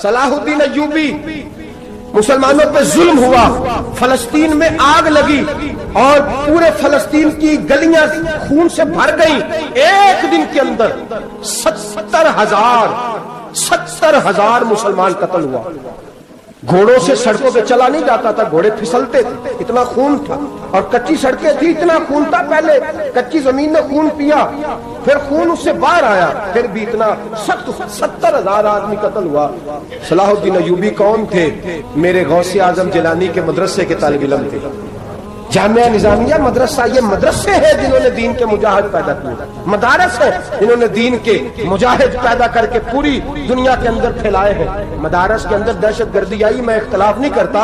صلاح الدین ایوبی، مسلمانوں پہ ظلم ہوا، فلسطین میں آگ لگی اور پورے فلسطین کی گلیاں خون سے بھر گئیں۔ ایک دن کے اندر 70,000 مسلمان قتل ہوا۔ گھوڑوں سے سڑکوں پہ چلا نہیں جاتا تھا، گھوڑے پھسلتے تھے، اتنا خون تھا، اور کچی سڑکیں تھی، اتنا خون تھا، پہلے کچی زمین نے خون پیا، پھر خون اس سے باہر آیا، پھر بھی اتنا 70,000 آدمی قتل ہوا۔ صلاح الدین ایوبی کون تھے؟ میرے غوث اعظم جیلانی کے مدرسے کے طالب علم تھے۔ جامعہ نظامیہ مدرسہ، یہ مدرسے ہیں جنہوں نے دین کے مجاہد پیدا کیے، مدارس ہیں جنہوں نے دین کے مجاہد پیدا کر کے پوری دنیا کے اندر پھیلائے ہیں۔ مدارس کے اندر دہشت گردی آئی، میں اختلاف نہیں کرتا،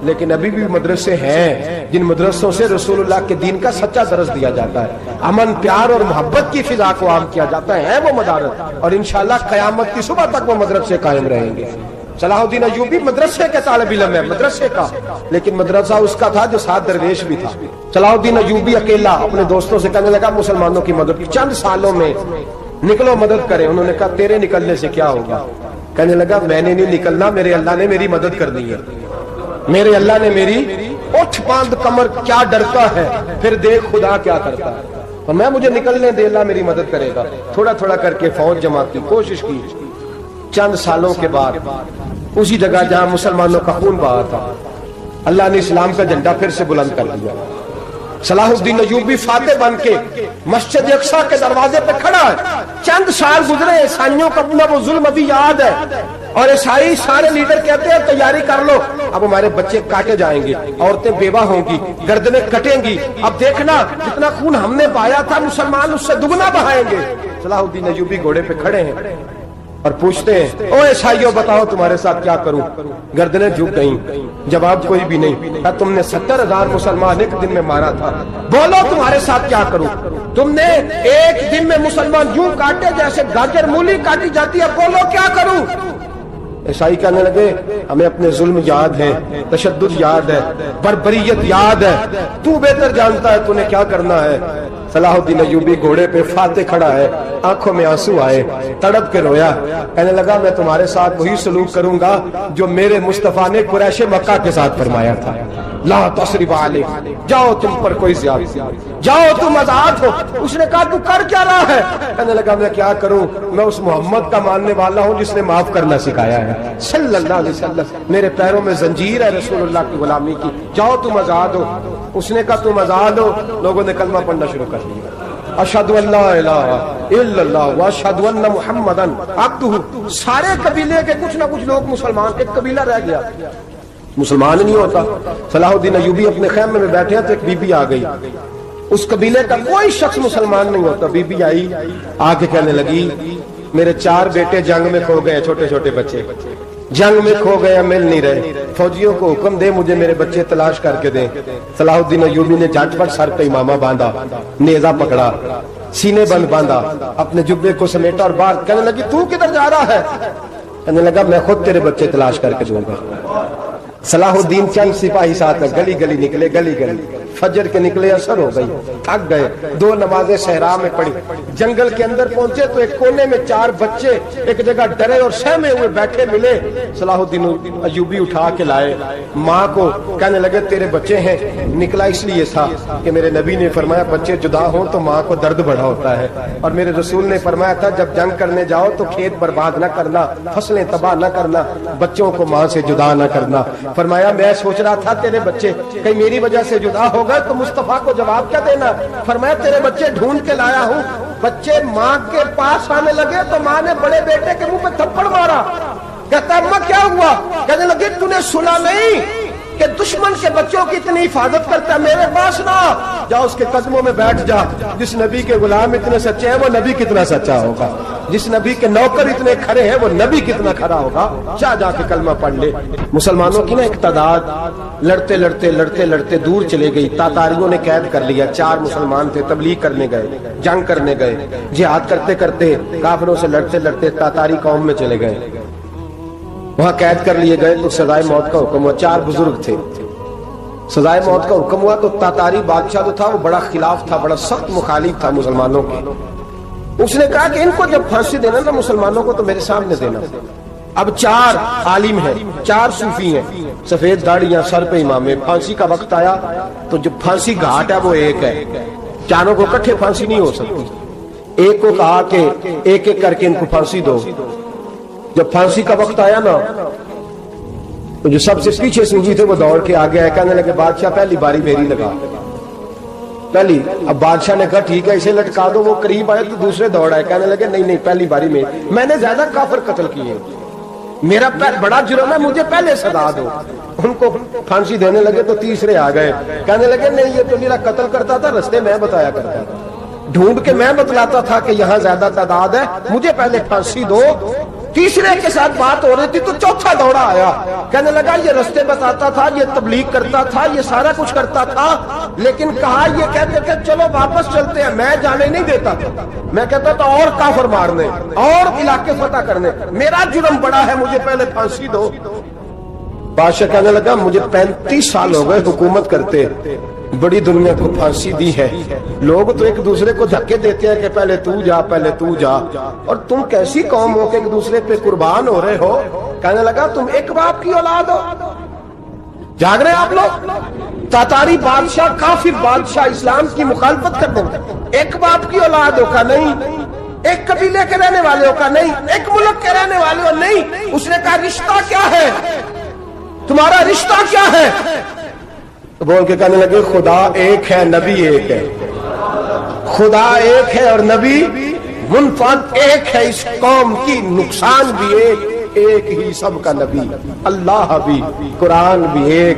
لیکن ابھی بھی مدرسے ہیں جن مدرسوں سے رسول اللہ کے دین کا سچا درس دیا جاتا ہے، امن، پیار اور محبت کی فضا کو عام کیا جاتا ہے وہ مدارس، اور انشاءاللہ قیامت کی صبح تک وہ مدرسے قائم رہیں گے۔ صلاح الدین ایوبی مدرسے کے طالب علم ہے، مدرسے کا، لیکن مدرسہ اس کا تھا جو ساتھ درویش بھی تھا۔ صلاح الدین ایوبی اکیلا اپنے دوستوں سے کہنے لگا مسلمانوں کی مدد چند سالوں میں نکلو مدد کرے۔ انہوں نے کہا تیرے نکلنے سے کیا ہوگا؟ کہنے لگا میں نے نہیں نکلنا، میرے اللہ نے میری مدد کرنی ہے، میرے اللہ نے میری اٹھ باندھ کمر کیا ڈرتا ہے، پھر دیکھ خدا کیا کرتا ہے، اور میں مجھے نکلنے دے، اللہ میری مدد کرے گا۔ تھوڑا تھوڑا کر کے فوج جمع کی، کوشش کی۔ چند سالوں کے بعد اسی جگہ جہاں مسلمانوں کا خون بہا تھا، اللہ نے اسلام کا جھنڈا پھر سے بلند کر دیا۔ صلاح الدین ایوبی فاتح بن کے مسجد اقصیٰ کے دروازے پہ کھڑا ہے۔ چند سال گزرے، عیسائیوں کا اپنا وہ ظلم ابھی یاد ہے، اور عیسائی سارے لیڈر کہتے ہیں تیاری کر لو، اب ہمارے بچے کاٹے جائیں گے، عورتیں بیوہ ہوں گی، گردنیں کٹیں گی، اب دیکھنا جتنا خون ہم نے بہایا تھا مسلمان اس سے دگنا بہائیں گے۔ صلاح الدین ایوبی گھوڑے پہ کھڑے ہیں اور پوچھتے ہیں او عیسائیوں بتاؤ تمہارے ساتھ کیا کروں؟ گردنیں جھک گئیں، جواب کوئی بھی نہیں۔ کہا تم نے 70,000 مسلمان ایک دن میں مارا تھا، بولو تمہارے ساتھ کیا کروں؟ تم نے ایک دن میں مسلمان یوں کاٹے جیسے گاجر مولی کاٹی جاتی ہے، بولو کیا کروں؟ عیسائی کہنے لگے ہمیں اپنے ظلم یاد ہے، تشدد یاد ہے، بربریت یاد ہے، تو بہتر جانتا ہے تو نے کیا کرنا ہے۔ صلاح الدین ایوبی گھوڑے پہ فاتح کھڑا ہے، آنکھوں میں آنسو آئے، تڑپ کے رویا، کہنے لگا میں تمہارے ساتھ وہی سلوک کروں گا جو میرے مصطفیٰ نے قریش مکہ کے ساتھ فرمایا تھا، لا تصریب علیہ، جاؤ تم پر کوئی زیادتی، جاؤ تم آزاد ہو۔ اس نے کہا تو کر کیا رہا ہے؟ کہنے لگا میں کیا کروں، میں اس محمد کا ماننے والا ہوں جس نے معاف کرنا سکھایا ہے صلی اللہ علیہ وسلم، میرے پیروں میں زنجیر ہے رسول اللہ کی غلامی کی، جاؤ تم آزاد ہو۔ اس نے کہا تم آزاد ہو، لوگوں نے کلمہ پڑھنا شروع کر دیا، اشہد ان لا الہ الا اللہ واشہد ان محمدن عبدہ۔ سارے قبیلے کے کچھ نہ کچھ لوگ مسلمان، ایک قبیلہ رہ گیا مسلمان نہیں ہوتا۔ صلاح الدین ایوبی اپنے خیمے میں بیٹھے ہیں تو ایک بی بی آ گئی، اس قبیلے کا کوئی شخص مسلمان نہیں ہوتا۔ بی بی آئی، آ کے کہنے لگی میرے 4 بیٹے جنگ میں کھو گئے، چھوٹے چھوٹے بچے جنگ میں کھو گئے، مل نہیں رہے، فوجیوں کو حکم دے مجھے میرے بچے تلاش کر کے دیں۔ صلاح الدین ایوبی نے جھٹ پٹ سر پہ امامہ باندھا، نیزہ پکڑا، سینے بند باندھا، اپنے جبے کو سمیٹا اور باہر کہنے لگی تو کدھر جا رہا ہے؟ کہنے لگا میں خود تیرے بچے تلاش کر کے دوں گا۔ صلاح الدین چند سپاہی ساتھ گلی گلی نکلے، گلی گلی فجر کے نکلے، اثر ہو گئی، تھک گئے، 2 نمازیں صحرا میں پڑھی، جنگل کے اندر پہنچے تو ایک کونے میں 4 بچے ایک جگہ ڈرے اور سہمے ہوئے بیٹھے ملے۔ صلاح الدین ایوبی اٹھا کے لائے، ماں کو کہنے لگے تیرے بچے ہیں، نکلا اس لیے تھا کہ میرے نبی نے فرمایا بچے جدا ہوں تو ماں کو درد بڑا ہوتا ہے، اور میرے رسول نے فرمایا تھا جب جنگ کرنے جاؤ تو کھیت برباد نہ کرنا، فصلیں تباہ نہ کرنا، بچوں کو ماں سے جدا نہ کرنا۔ فرمایا میں سوچ رہا تھا تیرے بچے کہیں میری وجہ سے جدا ہو گئے تو مصطفیٰ کو جواب کیا دینا؟ فرمایا تیرے بچے ڈھونڈ کے لایا ہوں۔ بچے ماں کے پاس آنے لگے تو ماں نے بڑے بیٹے کے منہ پہ تھپڑ مارا، کہتا اماں کیا ہوا؟ کہنے لگے تو نے سنا نہیں کہ دشمن کے بچوں کی اتنی حفاظت کرتا ہے، میرے پاس نہ جا، اس کے قدموں میں بیٹھ جا۔ جس نبی کے غلام اتنے سچے ہیں وہ نبی کتنا سچا ہوگا، جس نبی کے نوکر اتنے کھڑے ہیں وہ نبی کتنا کھڑا ہوگا، جا کے کلمہ پڑھ لے۔ مسلمانوں کی نا ایک تعداد لڑتے لڑتے لڑتے لڑتے دور چلے گئی، تاتاریوں نے قید کر لیا، 4 مسلمان تھے، تبلیغ کرنے گئے، جنگ کرنے گئے، جہاد کرتے کرتے کافروں سے لڑتے لڑتے تاتاری قوم میں چلے گئے، وہاں قید کر لیے گئے تو سزائے موت کا حکم ہوا۔ 4 بزرگ تھے، سزائے موت کا حکم ہوا تو تاتاری بادشاہ جو تھا وہ بڑا خلاف تھا، بڑا سخت مخالف تھا مسلمانوں کے۔ اس نے کہا کہ ان کو جب پھانسی دینا نا مسلمانوں کو تو میرے سامنے دینا، اب 4 عالم ہیں، 4 صوفی ہیں، سفید داڑیاں، سر پہ امامے، پھانسی کا وقت آیا تو جو پھانسی گھاٹ ہے وہ ایک ہے، چاروں کو اکٹھے پھانسی نہیں ہو سکتی، ایک کو کہا کہ ایک ایک کر کے ان کو پھانسی دو۔ جب پھانسی کا وقت آیا نا تو جو سب سے پیچھے صوفی تھے وہ دوڑ کے آگے آئے، کہنے لگے بادشاہ پہلی باری میری لگا پہلی۔ اب بادشاہ نے کہا ٹھیک ہے اسے لٹکا دو، وہ قریب آئے تو دوسرے دوڑ آئے، کہنے لگے نہیں پہلی باری میں نے زیادہ کافر قتل کیے، میرا بڑا جرم ہے، مجھے پہلے سزا دو۔ ان کو پھانسی دینے لگے تو تیسرے آ گئے، کہنے لگے نہیں یہ تو میرا قتل کرتا تھا، رستے میں بتایا کرتا تھا، ڈھونڈ کے میں بتلاتا تھا کہ یہاں زیادہ تعداد ہے، مجھے پہلے پھانسی دو۔ تیسرے کے ساتھ بات ہو رہی تھی تو چوتھا دوڑا آیا، کہنے لگا یہ رستے بتاتا تھا، یہ تبلیغ کرتا تھا، یہ سارا کچھ کرتا تھا، لیکن کہا یہ کہتے تھے چلو واپس چلتے ہیں، میں جانے نہیں دیتا تھا، میں کہتا تھا اور کافر مارنے اور علاقے فتح کرنے، میرا جرم بڑا ہے، مجھے پہلے پھانسی دو۔ بادشاہ کہنے لگا مجھے 35 سال ہو گئے حکومت کرتے، بڑی دنیا کو پھانسی دی ہے، لوگ تو ایک دوسرے کو دھکے دیتے ہیں کہ پہلے تو جا پہلے تو جا، اور تم کیسی قوم ہو کہ ایک دوسرے پہ قربان ہو رہے ہو۔ کہنے لگا تم ایک باپ کی اولاد ہو، جاگ رہے آپ لوگ، تاتاری بادشاہ کافر بادشاہ اسلام کی مخالفت کر دیں، ایک باپ کی اولاد ہو کا نہیں، ایک قبیلے کے رہنے والے ہو کا نہیں، ایک ملک کے رہنے والے ہو نہیں۔ اس نے کہا رشتہ کیا ہے تمہارا، رشتہ کیا ہے؟ بول کے کہنے لگے خدا ایک ہے، نبی ایک ہے، خدا ایک ہے اور نبی منفرد ایک ہے، اس قوم کی نقصان بھی ایک ہی سب کا نبی، اللہ بھی، قرآن بھی ایک،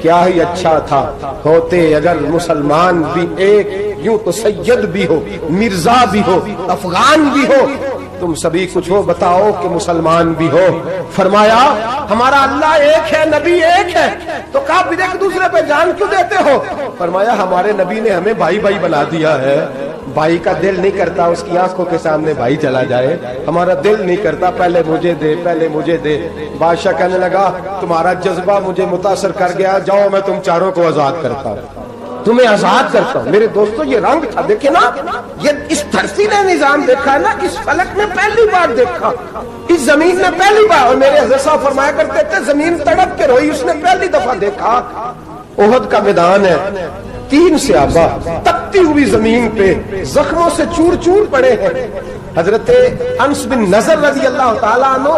کیا ہی اچھا تھا ہوتے اگر مسلمان بھی ایک، یوں تو سید بھی ہو، مرزا بھی ہو، افغان بھی ہو، تم سبھی کچھ ہو بتاؤ کہ مسلمان بھی ہو۔ فرمایا ہمارا اللہ ایک ہے، نبی ایک ہے، تو کہا پھر ایک دوسرے پہ جان کیوں دیتے ہو؟ فرمایا ہمارے نبی نے ہمیں بھائی بھائی بنا دیا ہے، بھائی کا دل نہیں کرتا اس کی آنکھوں کے سامنے بھائی چلا جائے، ہمارا دل نہیں کرتا پہلے مجھے دے پہلے مجھے دے۔ بادشاہ کہنے لگا تمہارا جذبہ مجھے متاثر کر گیا، جاؤ میں تم چاروں کو آزاد کرتا ہوں، تمہیں آزاد کرتا ہوں۔ میرے دوستو یہ رنگ تھا، دیکھیں نا، یہ اس دھرتی نے نظام دیکھا ہے نا، اس فلک نے پہلی بار دیکھا، اس زمین نے پہلی بار، اور میرے حضرت صاحب فرمایا کرتے تھے زمین تڑپ کے روئی، اس نے پہلی دفعہ دیکھا۔ احد کا میدان ہے، 3 صحابہ تپتی ہوئی زمین پہ زخموں سے چور چور پڑے ہیں، حضرت انس بن نضر رضی اللہ تعالیٰ عنہ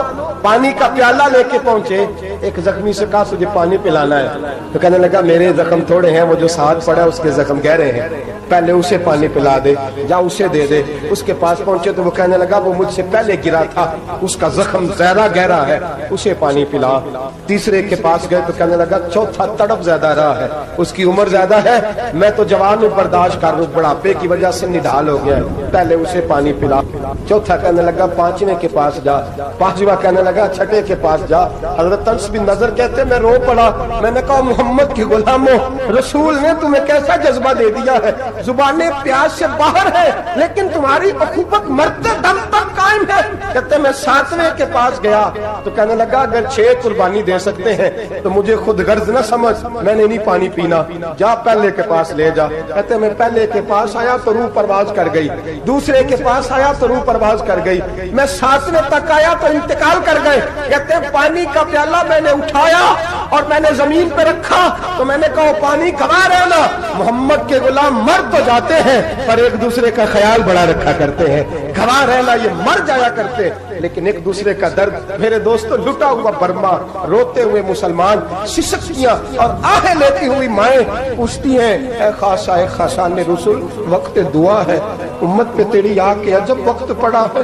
پانی کا پیالہ لے کے پہنچے، ایک زخمی سے کہا تجھے پانی پلانا ہے، تو کہنے لگا میرے زخم تھوڑے ہیں، وہ جو ساتھ پڑا اس کے زخم گہرے ہیں، پہلے اسے پانی پلا دے، جا اسے دے دے۔ اس کے پاس پہنچے تو وہ کہنے لگا وہ مجھ سے پہلے گرا تھا، اس کا زخم زیادہ گہرا ہے، اسے پانی پلا۔ تیسرے کے پاس گئے تو کہنے لگا چوتھا تڑپ زیادہ رہا ہے، اس کی عمر زیادہ ہے، میں تو جوان میں برداشت کر لوں، بڑھاپے کی وجہ سے نڈھال ہو گیا ہے، پہلے اسے پانی پلا۔ چوتھا کہنے لگا 5ویں کے پاس جا، 5واں کہنے لگا 6ٹھے کے پاس جا۔ حضرت انس بن نضر کہتے میں رو پڑا، میں نے کہا محمد کے غلاموں، رسول نے تمہیں کیسا جذبہ دے دیا ہے، زبانیں پیاس سے باہر ہے لیکن تمہاری اخوت مرتے دم تک قائم ہے۔ کہتے میں 7ویں کے پاس گیا تو کہنے لگا اگر 6 قربانی دے سکتے ہیں تو مجھے خود غرض نہ سمجھ، میں نے نہیں پانی پینا، جا پہلے کے پاس لے جا۔ کہتے میں پہلے کے پاس آیا تو روح پرواز کر گئی، دوسرے کے پاس آیا تو روح پرواز کر گئی، میں 7ویں تک آیا تو انتقال کر گئے۔ کہتے ہیں پانی کا پیالہ میں نے اٹھایا اور میں نے زمین پہ رکھا تو میں نے کہا پانی گوا رہنا، محمد کے غلام مر تو جاتے ہیں پر ایک دوسرے کا خیال بڑا رکھا کرتے ہیں، گوا رہنا یہ مر جایا کرتے لیکن ایک دوسرے کا درد۔ میرے دوستو لٹا ہوا برما، روتے ہوئے مسلمان، سسکیاں اور آہیں لیتی ہوئی مائیں پوچھتی ہیں اے خاصا اے خاصان رسول، وقت دعا ہے، امت پہ تیری آ کے عجب وقت پڑا ہے۔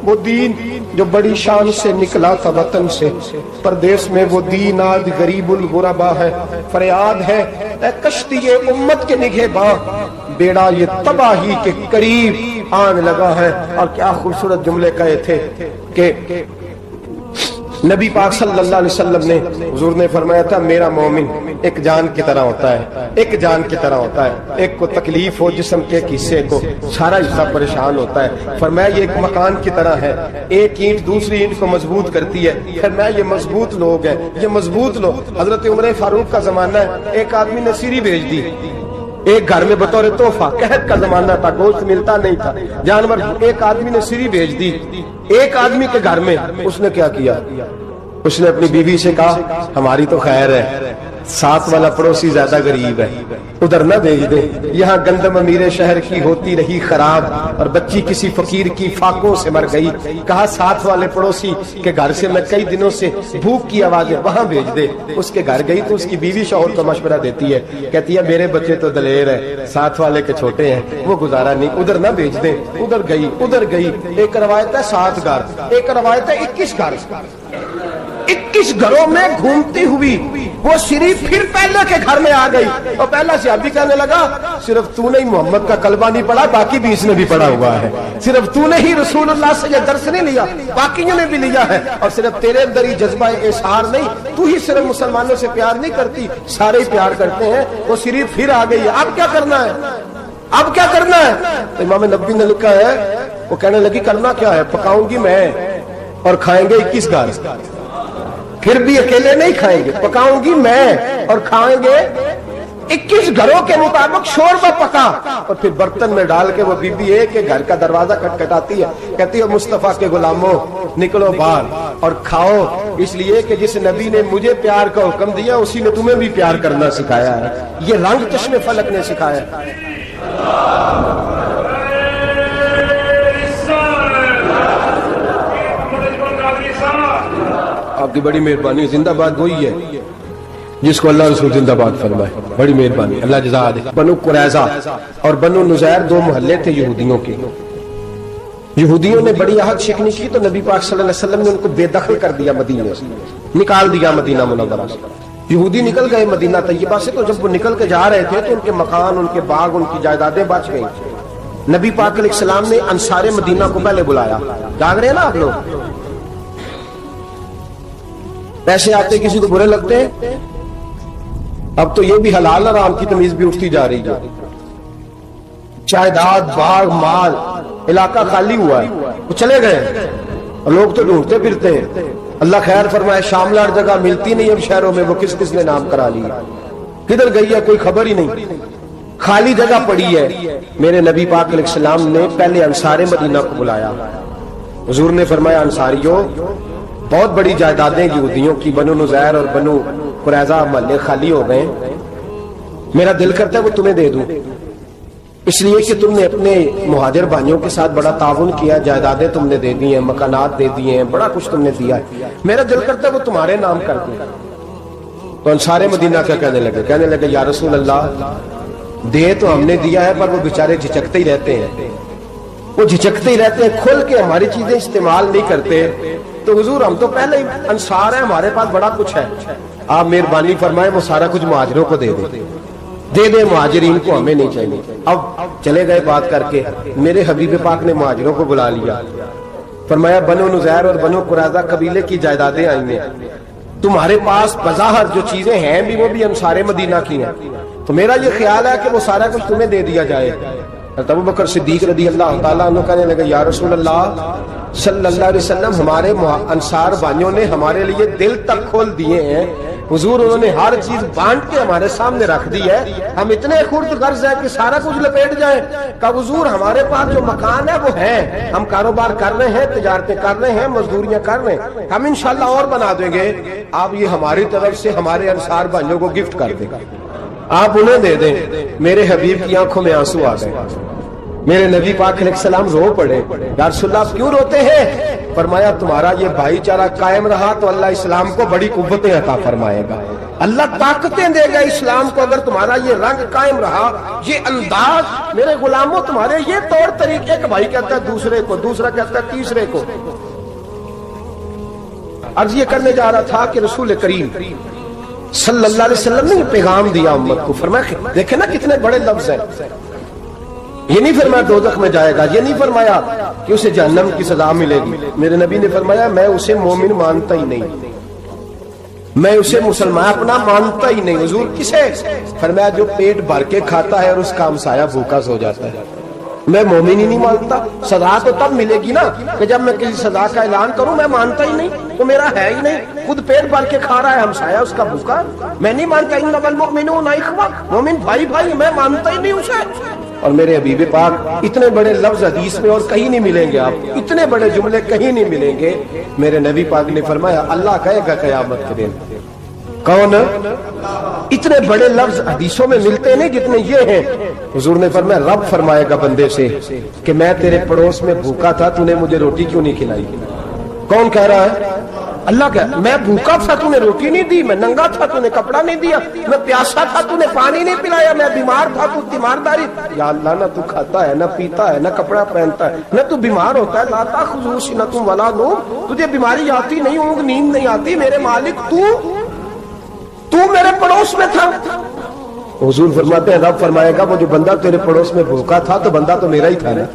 وہ دین جو بڑی شان سے نکلا تھا وطن سے، پردیس میں وہ دین آج غریب الغربا ہے، فریاد ہے اے کشتی امت کے نگہباں، بیڑا یہ تباہی کے قریب آن لگا ہے۔ اور کیا خوبصورت جملے کہے تھے کہ نبی پاک صلی اللہ علیہ وسلم نے، حضور نے فرمایا تھا میرا مومن ایک جان کی طرح ہوتا ہے، ایک جان کی طرح ہوتا ہے، ایک کو تکلیف ہو جسم کے ایک حصے کو سارا حصہ پریشان ہوتا ہے، فرمایا یہ ایک مکان کی طرح ہے، ایک اینٹ دوسری اینٹ کو مضبوط کرتی ہے، فرمایا یہ مضبوط لوگ ہیں، یہ مضبوط لوگ۔ حضرت عمر فاروق کا زمانہ ہے، ایک آدمی نے سیری بھیج دی، ایک گھر میں بطور تحفہ، قحط کا زمانہ تھا، گوشت ملتا نہیں تھا، جانور، ایک آدمی نے سری بھیج دی ایک آدمی کے گھر میں. اس نے کیا کیا؟ اس نے اپنی بیوی سے کہا ہماری تو خیر ہے، ساتھ والا پڑوسی زیادہ غریب ہے، ادھر نہ بھیج دیں، یہاں گندم امیر شہر کی ہوتی رہی خراب اور بچی کسی فقیر کی فاقوں سے مر گئی. کہا ساتھ والے پڑوسی کے گھر سے میں کئی دنوں سے بھوک کی آوازیں، وہاں بھیج دے. اس کے گھر گئی تو اس کی بیوی شوہر کو مشورہ دیتی ہے، کہتی ہے میرے بچے تو دلیر ہے، ساتھ والے کے چھوٹے ہیں، وہ گزارا نہیں، ادھر نہ بھیج دیں. ادھر گئی. ایک روایت ہے 7 گھر، ایک روایت ہے 21 گھر. 21 گھروں میں گھومتی ہوئی وہ شریف پھر پہلے کے گھر میں آ گئی. اور پہلا صحابی کہنے لگا صرف تو نے محمد کا کلمہ نہیں پڑھا، باقی بھی اس نے بھی پڑھا ہوا ہے. صرف تو نے ہی رسول اللہ سے یہ درس نہیں لیا، باقیوں نے بھی لیا ہے. اور صرف تیرے اندر ہی جذبہ اظہار نہیں، تو ہی صرف مسلمانوں سے پیار نہیں کرتی، سارے ہی پیار کرتے ہیں. وہ شریف پھر آ گئی ہے، اب کیا کرنا ہے؟ اب کیا کرنا ہے؟ تو امام نبوی نے لکھا ہے، وہ کہنے لگی کرنا کیا ہے؟ پکاؤں گی میں اور کھائیں گے 21 گھر. پھر بھی اکیلے نہیں کھائیں گے، پکاؤں گی میں اور کھائیں گے 21 گھروں کے مطابق شوربہ پکا. اور پھر برتن میں ڈال کے وہ بی بی ایک کے گھر کا دروازہ کھٹکھٹاتی ہے، کہتی ہے مصطفیٰ کے غلاموں نکلو باہر اور کھاؤ، اس لیے کہ جس نبی نے مجھے پیار کا حکم دیا اسی نے تمہیں بھی پیار کرنا سکھایا ہے. یہ رنگ چشم فلک نے سکھایا ہے. آپ کی بڑی مہربانی. زندہ باد وہی ہے جس کو اللہ رسول زندہ باد فرمائے. بڑی مہربانی، اللہ جزا دے. بنو قریظہ اور بنو نزیر 2 محلے تھے یہودیوں کے. یہودیوں نے بڑی عہد شکنی کی تو نبی پاک صلی اللہ علیہ وسلم نے ان کو بے دخل کر دیا، مدینے سے نکال دیا، مدینہ منورہ سے. یہودی نکل گئے مدینہ طیبہ سے. تو جب وہ نکل کے جا رہے تھے تو ان کے مکان، ان کے باغ، ان کی جائیدادیں بچ گئی. نبی پاک علیہ السلام نے انصار مدینہ کو پہلے بلایا. جاگ رہے ہیں نا آپ لوگ؟ پیسے آتے کسی کو برے لگتے ہیں. اب تو یہ بھی حلال حرام کی تمیز بھی اٹھتی جا رہی ہے. جائیداد، باغ، مال، علاقہ خالی ہوا ہے، وہ چلے گئے اور لوگ تو ڈھونڈتے پھرتے ہیں. اللہ خیر فرمائے، شاملار جگہ ملتی نہیں اب شہروں میں، وہ کس کس نے نام کرا لیا، کدھر گئی ہے کوئی خبر ہی نہیں، خالی جگہ پڑی ہے. میرے نبی پاک علیہ السلام نے پہلے انصار مدینہ کو بلایا. حضور نے فرمایا انصاریوں، بہت بڑی جائیدادیں یہودیوں کی، بنو نزیر اور بنو قریظہ محلے خالی ہو گئے، میرا دل کرتا ہے وہ تمہیں دے دوں، اس لیے کہ تم نے اپنے مہاجر بھائیوں کے ساتھ بڑا تعاون کیا، جائیدادیں تم نے دے دی ہیں، مکانات دے دیے ہیں، بڑا کچھ تم نے دیا ہے، میرا دل کرتا ہے وہ تمہارے نام کر دیں. تو انصار مدینہ کیا کہنے لگے یا رسول اللہ، دے تو ہم نے دیا ہے پر وہ بیچارے جھچکتے ہی رہتے ہیں، وہ جھچکتے ہی رہتے ہیں، کھل کے ہماری چیزیں استعمال نہیں کرتے. تو حضور ہم تو پہلے ہی انصار ہیں، ہمارے پاس بڑا کچھ ہے، آپ مہربانی فرمائیں وہ سارا کچھ مہاجروں کو دے دے مہاجرین کو ہمیں نہیں چاہیے. اب چلے گئے بات کر کے. میرے حبیب پاک نے مہاجروں کو بلا لیا، فرمایا بنو نزیر اور بنو قریظہ قبیلے کی جائیدادیں آئی ہیں، تمہارے پاس بظاہر جو چیزیں ہیں بھی وہ بھی انصار مدینہ کی ہیں، تو میرا یہ خیال ہے کہ وہ سارا کچھ تمہیں دے دیا جائے. ابو بکر صدیق رضی اللہ تعالیٰ عنہ کہنے لگے یا رسول اللہ صلی اللہ علیہ وسلم، ہمارے انصار بھائیوں نے ہمارے لیے دل تک کھول دیے ہیں، حضور انہوں نے ہر چیز بانٹ کے ہمارے سامنے رکھ دی ہے، ہم اتنے خرد غرض ہیں کہ سارا کچھ لپیٹ جائیں. کہ حضور ہمارے پاس جو مکان ہے وہ ہے، ہم کاروبار کر رہے ہیں، تجارتیں کر رہے ہیں، مزدوریاں کر رہے ہیں، ہم انشاءاللہ اور بنا دیں گے، آپ یہ ہماری طرف سے ہمارے انصار بھائیوں کو گفٹ کر دیں، آپ انہیں دے دیں. میرے حبیب کی آنکھوں میں آنسو آ گئے. میرے نبی پاک علیہ السلام رو پڑے. یا رسول اللہ آپ کیوں روتے ہیں؟ فرمایا تمہارا یہ بھائی چارہ قائم رہا تو اللہ اسلام کو بڑی قوتیں عطا فرمائے گا، اللہ طاقتیں دے گا اسلام کو. اگر تمہارا یہ رنگ قائم رہا، یہ انداز، میرے غلاموں تمہارے یہ طور طریقے، ایک بھائی کہتا ہے دوسرے کو، دوسرا کہتا ہے تیسرے کو. عرض یہ کرنے جا رہا تھا کہ رسول کریم صلی اللہ علیہ وسلم نے یہ پیغام دیا امت کو. فرمایا دیکھیں نا کتنے بڑے لفظ ہیں. یہ نہیں فرمایا دوزخ میں جائے گا، یہ نہیں فرمایا کہ اسے جہنم کی سزا ملے گی. میرے نبی نے فرمایا میں اسے مومن مانتا ہی نہیں، میں اسے مسلمان اپنا مانتا ہی نہیں. حضور کسے؟ فرمایا جو پیٹ بھر کے کھاتا ہے اور اس کا ہمسایہ بھوکا سو جاتا ہے. میں مومن ہی نہیں مانتا. سزا تو تب ملے گی نا کہ جب میں کسی سزا کا اعلان کروں. میں مانتا ہی نہیں تو میرا ہے ہی نہیں. خود پیٹ بھر کے کھا رہا ہے ہمسایہ اس کا بھوکا. میں نہیں مانتا انما المؤمنون اخوہ, مومن بھائی بھائی, میں مانتا ہی نہیں اسے. اور میرے حبیب پاک اتنے بڑے لفظ حدیث میں اور کہیں نہیں ملیں گے, آپ اتنے بڑے جملے کہیں نہیں ملیں گے. میرے نبی پاک نے فرمایا اللہ کہے گا قیامت کے دن. کون؟ اتنے بڑے لفظ حدیثوں میں ملتے نہیں جتنے یہ ہیں. حضور نے فرمایا رب فرمائے گا بندے سے کہ میں تیرے پڑوس میں بھوکا تھا, تو نے مجھے روٹی کیوں نہیں کھلائی؟ کون کہہ رہا ہے؟ اللہ کہہ, میں بھوکا تھا تو نے روٹی نہیں دی, میں ننگا تھا تو نے کپڑا نہیں دیا, میں پیاسا تھا تو نے پانی نہیں پلایا, میں بیمار تھا تو تیمارداری. یا اللہ, نہ تو کھاتا ہے, نہ پیتا ہے, نہ کپڑا پہنتا ہے, نہ تو بیمار ہوتا ہے. لا تاخذہ سنۃ ولا نوم, تجھے بیماری آتی نہیں, اونگ نیند نہیں آتی. میرے مالک تو میرے پڑوس میں تھا. حضور فرماتے ہیں رب فرمائے گا وہ جو بندہ تیرے پڑوس میں بھوکا تھا تو بندہ تو میرا ہی تھا نا.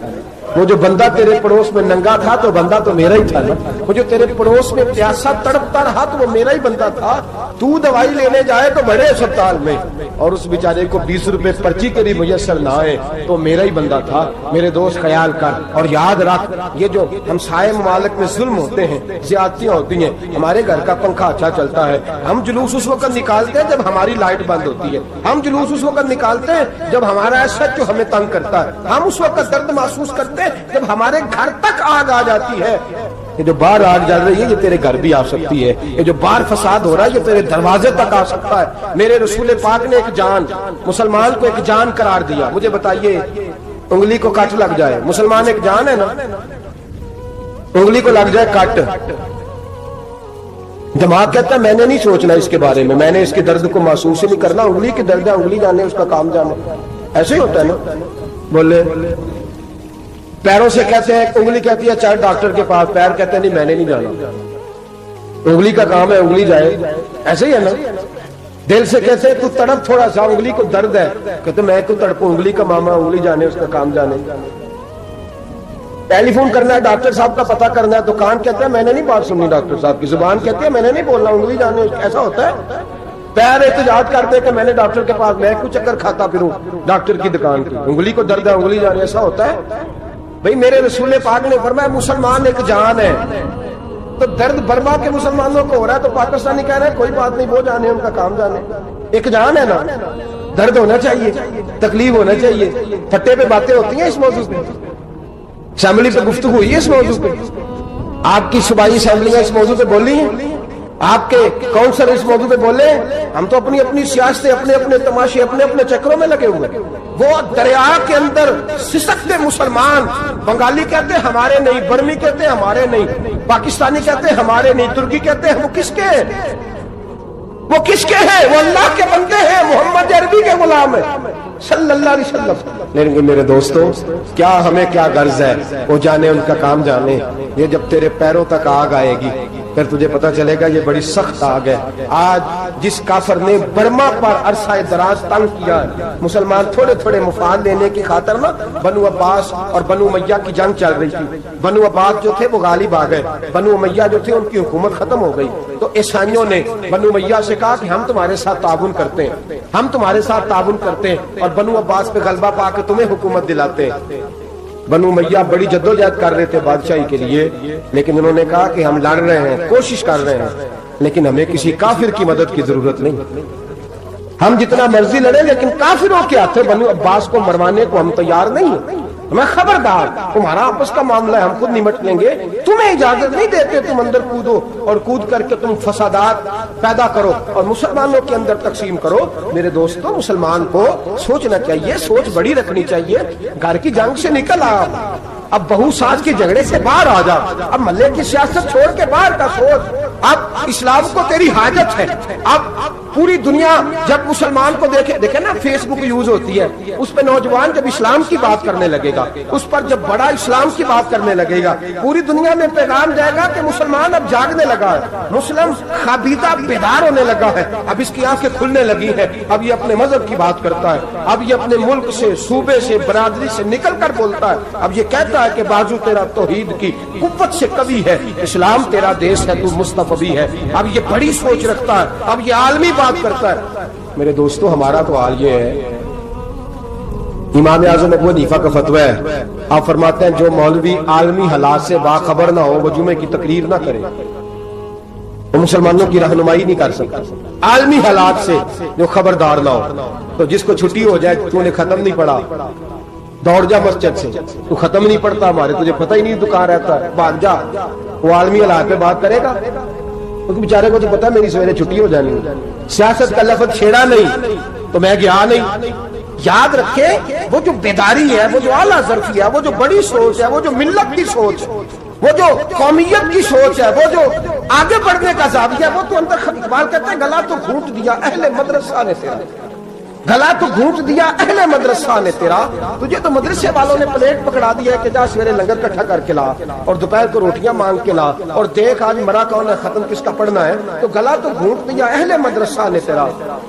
وہ جو بندہ تیرے پڑوس میں ننگا تھا تو بندہ تو میرا ہی تھا نا. وہ جو تیرے پڑوس میں پیاسا تڑپتا رہا تو وہ میرا ہی بندہ تھا. تو دوائی لینے جائے تو بڑے اسپتال میں اور اس بیچارے کو 20 روپے پرچی کے لیے میسر نہ آئے تو میرا ہی بندہ تھا. میرے دوست خیال کر اور یاد رکھ, یہ جو ہمسائے ممالک میں ظلم ہوتے ہیں, زیادتیاں ہوتی ہیں. ہمارے گھر کا پنکھا اچھا چلتا ہے, ہم جلوس اس وقت نکالتے ہیں جب ہماری لائٹ بند ہوتی ہے. ہم جلوس اس وقت نکالتے ہیں جب ہمارا ایسا جو ہمیں تنگ کرتا ہے. ہم اس وقت درد محسوس کرتے جب ہمارے گھر تک آگ آ جاتی ہے. یہ جو باہر آگ جل رہی ہے یہ تیرے گھر بھی آ سکتی ہے. یہ جو باہر فساد ہو رہا ہے یہ تیرے دروازے تک آ سکتا ہے. میرے رسول پاک نے ایک جان, مسلمان کو ایک جان قرار دیا. مجھے بتائیے, انگلی کو کٹ لگ جائے, مسلمان ایک جان ہے نا, انگلی کو لگ جائے کٹ, دماغ کہتا ہے میں نے نہیں سوچنا اس کے بارے میں, میں نے اس کے درد کو محسوس ہی نہیں کرنا. انگلی کی درد ہے, انگلی جانے, اس کا کام جانے. ایسے ہی ہوتا ہے نا. بولے پیروں سے کہتے ہیں, انگلی کہتی ہے چل ڈاکٹر کے پاس, پیر کہتے ہیں نہیں میں نے نہیں جانا, انگلی کا کام ہے انگلی جائے. ایسے ہی ہے نا. دل سے کہتے ہیں تو تڑپ تھوڑا سا, انگلی کو درد ہے, کہتے میں کیوں تڑپوں, انگلی کا ماما, انگلی جانے, اس کا کام جانے. ٹیلی فون کرنا ہے, ڈاکٹر صاحب کا پتہ کرنا ہے, تو کان کہتا ہے میں نے نہیں بات سننی ڈاکٹر صاحب کی, زبان کہتی ہے میں نے نہیں بولنا, انگلی جانے. ایسا ہوتا ہے. پیر احتجاج کرتے کہ میں نے ڈاکٹر کے پاس, میں کیوں چکر کھاتا پھروں ڈاکٹر کی دکان کی, انگلی کو درد ہے انگلی جانے. ایسا ہوتا ہے بھئی. میرے رسول پاک نے فرمایا مسلمان ایک جان ہے. تو درد برما کے مسلمانوں کو ہو رہا ہے تو پاکستانی کہہ رہے ہیں کوئی بات نہیں, وہ جانے, ان کا کام جانے. ایک جان ہے نا, درد ہونا چاہیے, تکلیف ہونا چاہیے. پھٹے پہ باتیں ہوتی ہیں اس موضوع پہ, اسمبلی پہ گفتگو ہوئی ہے اس موضوع پہ, آپ کی صوبائی اسمبلیاں اس موضوع پہ بولی ہیں, آپ کے کونسل اس موضوع پہ بولے. ہم تو اپنی اپنی سیاستیں, اپنے اپنے تماشے, اپنے اپنے چکروں میں لگے ہوئے. وہ دریا کے اندر سسکتے مسلمان, بنگالی کہتے ہیں ہمارے نہیں, برمی کہتے ہیں ہمارے نہیں, پاکستانی کہتے ہیں ہمارے نہیں, ترکی کہتے ہیں. وہ کس کے ہیں؟ وہ کس کے ہیں؟ وہ اللہ کے بندے ہیں, محمد عربی کے غلام ہیں صلی اللہ علیہ وسلم. لیکن میرے دوستوں کیا ہمیں کیا غرض ہے, وہ جانے ان کا کام جانے. یہ جب تیرے پیروں تک آگ آئے گی پھر تجھے پتہ چلے گا یہ بڑی سخت آگ ہے. آج جس کافر نے برما پر عرصہ دراز تنگ کیا ہے, مسلمان تھوڑے تھوڑے مفاد لینے کی خاطر نا, بنو عباس اور بنو امیہ کی جنگ چل رہی تھی. بنو عباس جو تھے وہ غالب آ گئے, بنو امیہ جو تھے ان کی حکومت ختم ہو گئی. تو عیسائیوں نے بنو امیہ سے کہا کہ ہم تمہارے ساتھ تعاون کرتے ہیں, ہم تمہارے ساتھ تعاون کرتے ہیں اور بنو عباس پہ غلبہ پا کے تمہیں حکومت دلاتے ہیں. بنو امیہ بڑی جدوجہد کر رہے تھے بادشاہی کے لیے, لیکن انہوں نے کہا کہ ہم لڑ رہے ہیں, کوشش کر رہے ہیں, لیکن ہمیں کسی کافر کی مدد کی ضرورت نہیں. ہم جتنا مرضی لڑیں لیکن کافروں کے ہاتھوں بنو عباس کو مروانے کو ہم تیار نہیں ہیں. میں خبردار, تمہارا آپس کا معاملہ ہے, ہم خود نمٹ لیں گے, تمہیں اجازت نہیں دیتے تم اندر کودو اور کود کر کے تم فسادات پیدا کرو اور مسلمانوں کے اندر تقسیم کرو. میرے دوستو مسلمان کو سوچنا چاہیے, سوچ بڑی رکھنی چاہیے. گھر کی جنگ سے نکل آ, اب بہو ساز کے جھگڑے سے باہر آ جا, اب ملے کی سیاست چھوڑ کے باہر کا سوچ. اب اسلام کو تیری حاجت ہے. اب پوری دنیا جب مسلمان کو دیکھے نا, فیس بک یوز ہوتی ہے, اس پہ نوجوان جب اسلام کی بات کرنے لگے گا, اس پر جب بڑا اسلام کی بات کرنے لگے گا, پوری دنیا میں پیغام جائے گا کہ مسلمان اب جاگنے لگا ہے, مسلم خابیدہ بیدار ہونے لگا ہے, اب اس کی آنکھیں کھلنے لگی ہیں, اب یہ اپنے مذہب کی بات کرتا ہے, اب یہ اپنے ملک سے, صوبے سے, برادری سے نکل کر بولتا ہے. اب یہ کہتا ہے کہ بازو تیرا توحید کی قوت سے کبھی ہے, اسلام تیرا دیش ہے, تو مصطفی ہے. اب یہ بڑی سوچ رکھتا ہے, اب یہ عالمی بات کرتا ہے. میرے دوستو ہمارا تو حال یہ ہے امام اعظم ابو حنیفہ کا فتویٰ ہے، آپ فرماتے ہیں جو مولوی عالمی حالات سے باخبر نہ ہو وہ جمعے کی تقریر نہ کرے، وہ مسلمانوں کی رہنمائی نہیں کر سکتا۔ عالمی حالات سے جو خبردار نہ ہو، تو جس کو چھٹی ہو جائے تو نے ختم نہیں پڑھا دوڑ جا مسجد سے، تو ختم نہیں پڑھتا ہمارے، تجھے پتہ ہی نہیں دکان رہتا ہے، بھاگ جا۔ وہ عالمی حالات پہ بات کرے گا، کیونکہ بیچارے کو تو پتہ میری سویرے چھٹی ہو جانی ہے، سیاست کا لفظ چھیڑا نہیں تو میں گیا نہیں۔ یاد رکھے وہ جو بیداری ہے، وہ جو اعلیٰ ظرفی ہے، وہ جو بڑی سوچ ہے، وہ جو ملت کی سوچ، وہ جو قومیت کی سوچ ہے، وہ جو آگے بڑھنے کا زاویہ ہے، وہ تو اندر اقبال کہتے ہیں گلا تو گھونٹ دیا اہل مدرسہ نے تیرا، گلا تو گھونٹ دیا اہل مدرسہ نے تیرا، تجھے تو مدرسے والوں نے پلیٹ پکڑا دیا ہے کہ جا سویرے لنگر کٹھا کر کے لا اور دوپہر کو روٹیاں مانگ کے لا اور دیکھ آج مرا کون ہے، ختم کس کا پڑھنا ہے، تو گلا تو گھونٹ دیا اہل مدرسہ نے تیرا،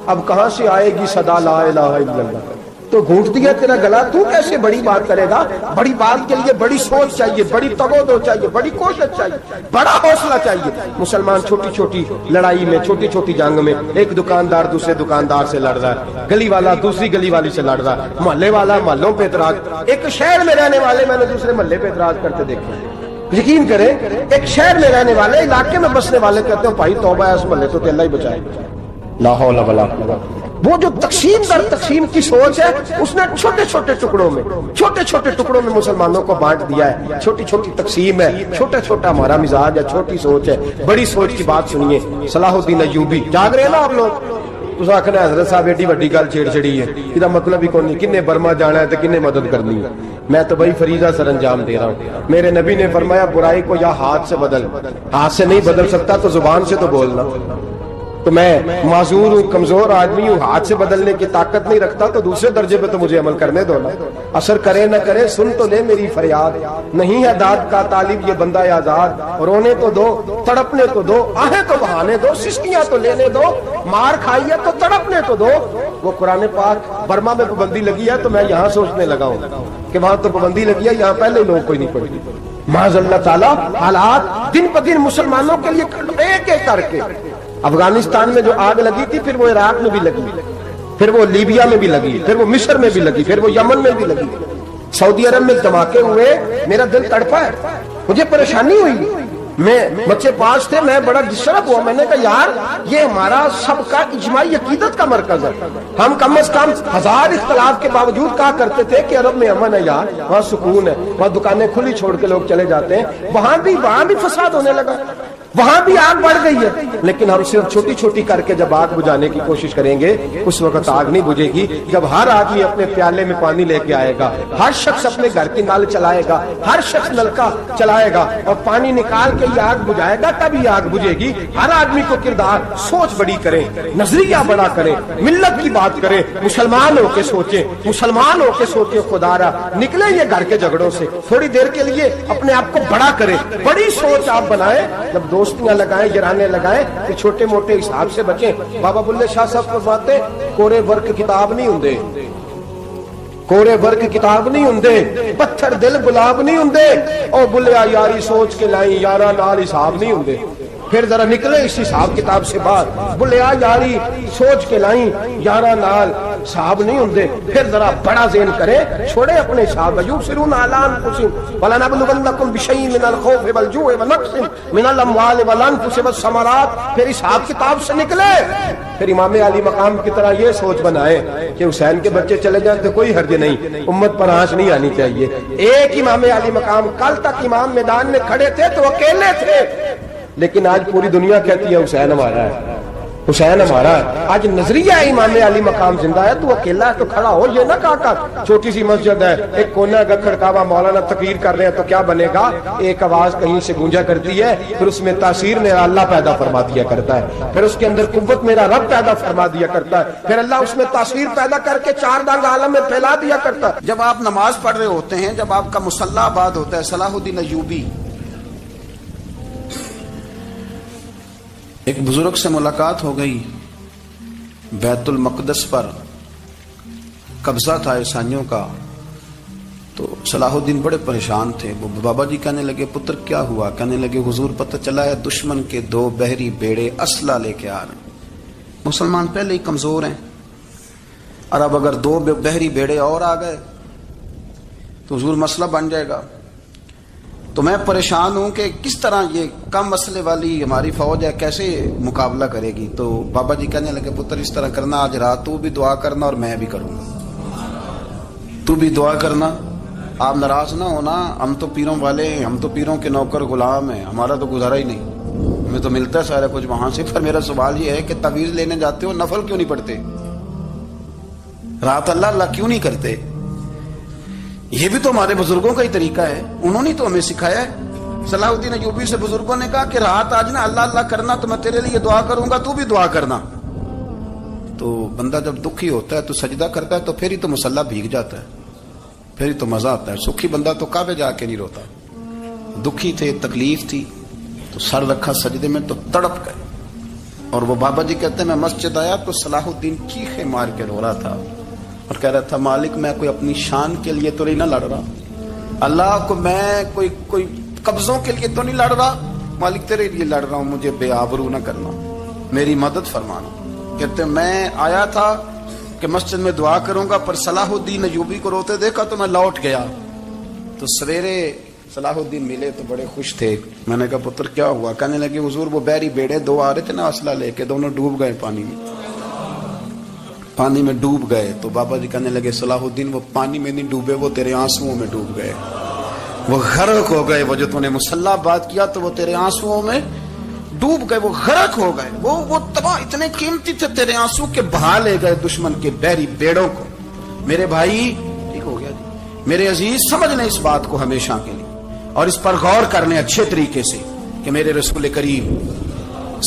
اب کہاں سے آئے گی صدا لا الہ الا اللہ، تو گھونٹ دیا تیرا گلا، تو کیسے بڑی بات کرے گا؟ بڑی بات کے لیے بڑی سوچ چاہیے، بڑی تگودو چاہیے، بڑی کوشش چاہیے، بڑا حوصلہ چاہیے۔ مسلمان چھوٹی چھوٹی لڑائی میں، چھوٹی چھوٹی جنگ میں، ایک دکاندار دوسرے دکاندار سے لڑ رہا ہے، گلی والا دوسری گلی والی سے لڑ رہا ہے، محلے والا محلوں پہ اعتراض، ایک شہر میں رہنے والے میں نے دوسرے محلے پہ اعتراض کرتے دیکھے۔ یقین کریں ایک شہر میں رہنے والے، علاقے میں بسنے والے کہتے ہیں بھائی توبہ ہے اس محلے تو اللہ ہی بچائے، لا حول ولا قوت۔ وہ جو تقسیم در تقسیم کی سوچ ہے، اس نے چھوٹے چھوٹے ٹکڑوں میں مسلمانوں کو بانٹ دیا ہے، چھوٹی چھوٹی تقسیم ہے، چھوٹا چھوٹا ہمارا مزاج ہے، چھوٹی سوچ ہے، بڑی سوچ کی بات سنیے۔ صلاح الدین ایوبی، جاگ رہے ہیں نا آپ لوگ؟ اس آخر حضرت صاحب ایڈی وڈی گل چھیڑ چھڑی ہے، یہ مطلب ہی کون نہیں، کنے برما جانا ہے تو کنے مدد کرنی ہے، میں تو بھائی فریضہ سر انجام دے رہا ہوں۔ میرے نبی نے فرمایا برائی کو یا ہاتھ سے بدل، ہاتھ سے نہیں بدل سکتا تو زبان سے تو بولنا، تو میں معذور ہوں، کمزور آدمی ہوں، ہاتھ سے بدلنے کی طاقت نہیں رکھتا، تو دوسرے درجے پہ تو مجھے عمل کرنے دو نا، اثر کرے نہ کرے سن تو لے میری فریاد، نہیں ہے داد کا طالب یہ بندہ آزاد، رونے تو دو، تڑپنے تو دو، آہیں تو بہانے دو، سسکیاں تو لینے دو، مار کھائیے تو تڑپنے تو دو۔ وہ قرآن پاک برما میں پابندی لگی ہے تو میں یہاں سوچنے لگا ہوں کہ وہاں تو پابندی لگی ہے، یہاں پہلے لوگ کوئی نہیں پڑھی۔ معاذ اللہ تعالیٰ حالات دن بدن مسلمانوں کے لیے ایک ایک کر کے، افغانستان میں جو آگ لگی تھی پھر وہ عراق میں بھی لگی، پھر وہ لیبیا میں بھی لگی، پھر وہ مصر میں بھی لگی، پھر وہ یمن میں بھی لگی، سعودی عرب میں دھماکے ہوئے، میرا دل تڑپا ہے، مجھے پریشانی ہوئی، میں بچے پاس تھے، میں بڑا ڈسٹرب ہوا، میں نے کہا یار یہ ہمارا سب کا اجماعی عقیدت کا مرکز ہے، ہم کم از کم 1000 اختلاف کے باوجود کہا کرتے تھے کہ عرب میں امن ہے یار، وہاں سکون ہے، وہاں دکانیں کھلی چھوڑ کے لوگ چلے جاتے ہیں، وہاں بھی فساد ہونے لگا، وہاں بھی آگ بڑھ گئی ہے، لیکن ہم صرف چھوٹی چھوٹی کر کے جب آگ بجھانے کی کوشش کریں گے اس وقت آگ نہیں بجھے گی، جب ہر آدمی اپنے پیالے میں پانی لے کے آئے گا، ہر شخص اپنے گھر کی نل چلائے گا، ہر شخص نلکا چلائے گا اور پانی نکال کے یہ آگ بجھائے گا، تبھی آگ بجھے گی۔ ہر آدمی کو کردار سوچ بڑی کرے، نظریہ بڑا کرے، ملت کی بات کرے، مسلمان ہو کے سوچیں، مسلمان ہو کے سوچیں، خدا را نکلے یہ گھر کے جھگڑوں سے، تھوڑی دیر کے لیے اپنے آپ کو بڑا کرے، بڑی سوچ آپ بنائیں، جب دوستیاں لگائیں، جرانے لگائیں کہ چھوٹے موٹے حساب سے بچیں۔ بابا بلے شاہ صاحب فرماتے کورے ورک کتاب نہیں ہوندے، کورے ورک کتاب نہیں ہوندے، پتھر دل گلاب نہیں ہوندے، او بلیا یاری سوچ کے لائیں یارا نال حساب نہیں ہوندے۔ پھر ذرا نکلے اس حساب کتاب سے باہر، بلیا یاری سوچ کے لائیں یارا نال حساب نہیں ہوندے، پھر ذرا بڑا ذہن کرے، چھوڑے اپنے حساب، یبصرون علی انفسہم ولنبلونکم بشیء من الخوف والجوع ونقص من الاموال والانفس والثمرات، پھر حساب کتاب سے نکلے، پھر امام علی مقام کی طرح یہ سوچ بنائے کہ حسین کے بچے چلے جائیں تو کوئی حرج نہیں، امت پر آنچ نہیں آنی چاہیے۔ ایک امام علی مقام، کل تک امام میدان میں کھڑے تھے تو اکیلے تھے، لیکن آج پوری دنیا کہتی ہے حسین ہمارا ہے، حسین ہمارا ہے۔ آج نظریہ امام علی مقام زندہ ہے، تو اکیلا ہے تو کھڑا ہو، یہ نہ کہا کر چھوٹی سی مسجد ہے، ایک کونا کا کھڑکاوا، مولانا تقریر کر رہے ہیں تو کیا بنے گا، ایک آواز کہیں سے گونجا کرتی ہے، پھر اس میں تاثیر میرا اللہ پیدا فرما دیا کرتا ہے، پھر اس کے اندر قوت میرا رب پیدا فرما دیا کرتا ہے، پھر اللہ اس میں تاثیر پیدا کر کے چار دانگ عالم میں پھیلا دیا کرتا ہے۔ جب آپ نماز پڑھ رہے ہوتے ہیں، جب آپ کا مصلی آباد ہوتا ہے، صلاح الدین ایوبی ایک بزرگ سے ملاقات ہو گئی، بیت المقدس پر قبضہ تھا عیسائیوں کا، تو صلاح الدین بڑے پریشان تھے۔ وہ بابا جی کہنے لگے پتر کیا ہوا؟ کہنے لگے حضور پتہ چلا ہے دشمن کے 2 بحری بیڑے اسلحہ لے کے آ رہے ہیں، مسلمان پہلے ہی کمزور ہیں، اور اب اگر 2 بحری بیڑے اور آ گئے تو حضور مسئلہ بن جائے گا. تو میں پریشان ہوں کہ کس طرح یہ کم مسئلے والی ہماری فوج ہے کیسے مقابلہ کرے گی. تو بابا جی کہنے لگے پتر اس طرح کرنا، آج رات تو بھی دعا کرنا اور میں بھی کروں گا، تو بھی دعا کرنا. آپ ناراض نہ ہونا، ہم تو پیروں والے ہیں، ہم تو پیروں کے نوکر غلام ہیں، ہمارا تو گزارا ہی نہیں، ہمیں تو ملتا ہے سارا کچھ وہاں سے. پر میرا سوال یہ ہے کہ تعویذ لینے جاتے ہو نفل کیوں نہیں پڑھتے؟ رات اللہ اللہ کیوں نہیں کرتے؟ یہ بھی تو ہمارے بزرگوں کا ہی طریقہ ہے، انہوں نے تو ہمیں سکھایا ہے. صلاح الدین ایوبی سے بزرگوں نے کہا کہ رات آج نا اللہ اللہ کرنا تو میں تیرے لیے دعا کروں گا، تو بھی دعا کرنا. تو بندہ جب دکھی ہوتا ہے تو سجدہ کرتا ہے تو پھر ہی تو مصلی بھیگ جاتا ہے، پھر ہی تو مزہ آتا ہے. سکھی بندہ تو کعبے جا کے نہیں روتا. دکھی تھے، تکلیف تھی تو سر رکھا سجدے میں تو تڑپ گئے. اور وہ بابا جی کہتے ہیں میں مسجد آیا تو صلاح الدین چیخے مار کے رو رہا تھا اور کہہ رہا تھا مالک میں کوئی اپنی شان کے لیے تو نہیں نہ لڑ رہا، اللہ کو میں کوئی قبضوں کے لیے تو نہیں لڑ رہا، مالک تیرے لیے لڑ رہا ہوں، مجھے بے آبرو نہ کرنا، میری مدد فرمانا. کہتے میں آیا تھا کہ مسجد میں دعا کروں گا، پر صلاح الدین ایوبی کو روتے دیکھا تو میں لوٹ گیا. تو سویرے صلاح الدین ملے تو بڑے خوش تھے. میں نے کہا پتر کیا ہوا؟ کہنے لگے حضور وہ بحری بیڑے دو آ رہے تھے نا اسلحہ لے کے، دونوں ڈوب گئے پانی میں ڈوب گئے. تو بابا جی کہنے لگے صلاح الدین وہ پانی میں نہیں ڈوبے، وہ تیرے آنسوؤں میں ڈوب گئے، وہ غرق ہو گئے. وہ جو تو نے مسلح بات کیا تو وہ تیرے آنسوؤں میں ڈوب گئے، وہ غرق ہو گئے، وہ تباہ اتنے قیمتی تھے تیرے آنسو کے بہا لے گئے دشمن کے بحری بیڑوں کو. میرے بھائی ٹھیک ہو گیا جی، میرے عزیز سمجھ لیں اس بات کو ہمیشہ کے لیے اور اس پر غور کر لیں اچھے طریقے سے کہ میرے رسول کریم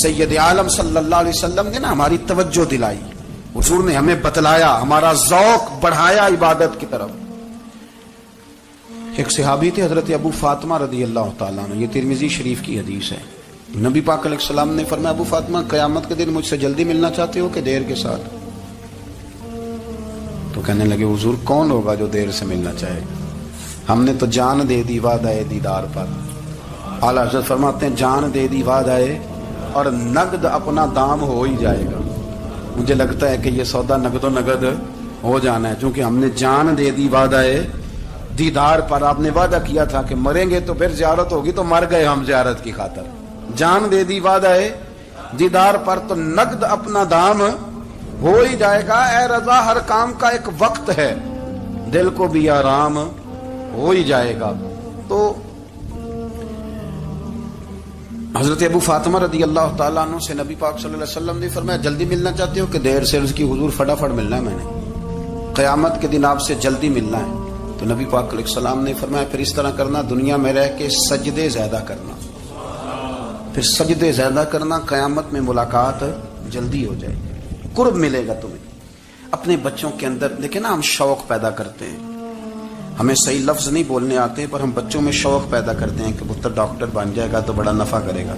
سید عالم صلی اللہ علیہ وسلم نے نا ہماری توجہ دلائی، حضور نے ہمیں بتلایا، ہمارا ذوق بڑھایا عبادت کی طرف. ایک صحابی تھے حضرت ابو فاطمہ رضی اللہ تعالیٰ عنہ، یہ ترمذی شریف کی حدیث ہے. نبی پاک علیہ السلام نے فرمایا ابو فاطمہ قیامت کے دن مجھ سے جلدی ملنا چاہتے ہو کہ دیر کے ساتھ؟ تو کہنے لگے حضور کون ہوگا جو دیر سے ملنا چاہے، ہم نے تو جان دے دی وعدہ دیدار پر. اعلیٰ حضرت فرماتے ہیں جان دے دی وعدہ اور نقد اپنا دام ہو ہی جائے گا. مجھے لگتا ہے کہ یہ سودا نقد و نقد ہو جانا ہے، چونکہ ہم نے جان دے دی وعدہ دیدار پر. آپ نے وعدہ کیا تھا کہ مریں گے تو پھر زیارت ہوگی، تو مر گئے ہم زیارت کی خاطر. جان دے دی وعدہ دیدار پر تو نقد اپنا دام ہو ہی جائے گا. اے رضا ہر کام کا ایک وقت ہے، دل کو بھی آرام ہو ہی جائے گا. تو حضرت ابو فاطمہ رضی اللہ تعالیٰ عنہ سے نبی پاک صلی اللہ علیہ وسلم نے فرمایا جلدی ملنا چاہتے ہو کہ دیر سے؟ اس کی حضور فٹافٹ ملنا ہے، میں نے قیامت کے دن آپ سے جلدی ملنا ہے. تو نبی پاک علیہ السلام نے فرمایا پھر اس طرح کرنا، دنیا میں رہ کے سجدے زیادہ کرنا، پھر سجدے زیادہ کرنا، قیامت میں ملاقات جلدی ہو جائے گی، قرب ملے گا تمہیں. اپنے بچوں کے اندر دیکھیں نا، ہم شوق پیدا کرتے ہیں، ہمیں صحیح لفظ نہیں بولنے آتے پر ہم بچوں میں شوق پیدا کرتے ہیں کہ پتر ڈاکٹر بن جائے گا تو بڑا نفع کرے گا،